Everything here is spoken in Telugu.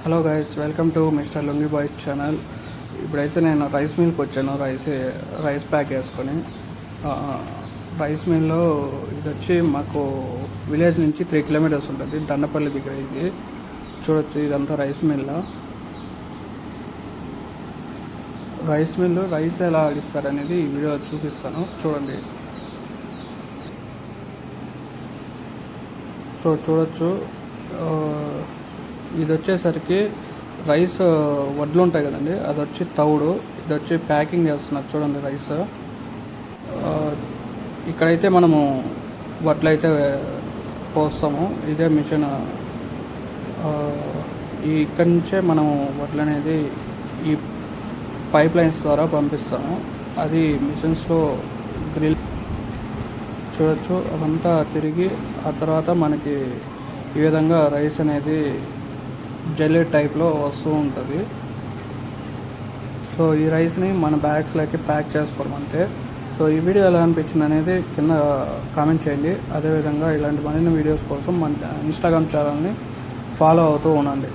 Hello guys, welcome to mister Lungi boy channel. ఇప్పుడైతే నేను రైస్ మిల్కి వచ్చాను. రైస్ ప్యాక్ వేసుకొని. రైస్ మిల్లో ఇది వచ్చి మాకు విలేజ్ నుంచి 3 కిలోమీటర్స్ ఉంటుంది. దండపల్లి దగ్గర ఇది చూడొచ్చు. ఇదంతా రైస్ మిల్. రైస్ ఎలా ఆడిస్తారనేది ఈ వీడియో చూపిస్తాను, చూడండి. సో చూడొచ్చు, ఇది వచ్చేసరికి రైస్ వడ్లు ఉంటాయి కదండి, అది వచ్చి తౌడు. ఇది వచ్చి ప్యాకింగ్ చేస్తున్నారు, చూడండి రైస్. ఇక్కడైతే మనము వడ్లు అయితే పోస్తాము. ఇదే మిషన్. ఇక్కడి నుంచే మనము వడ్లు అనేది ఈ పైప్ లైన్స్ ద్వారా పంపిస్తాము. అది మిషన్స్లో గ్రిల్ చూడొచ్చు. అదంతా తిరిగి ఆ తర్వాత మనకి ఈ విధంగా రైస్ అనేది జెల్లీ టైప్లో వస్తూ ఉంటుంది. సో ఈ రైస్ని మన బ్యాగ్స్లోకి ప్యాక్ చేసుకోవడం అంతే. సో ఈ వీడియో ఎలా అనిపించింది అనేది కింద కామెంట్ చేయండి. అదేవిధంగా ఇలాంటి మరిన్ని వీడియోస్ కోసం మన ఇన్స్టాగ్రామ్ ఛానల్ని ఫాలో అవుతూ ఉండండి.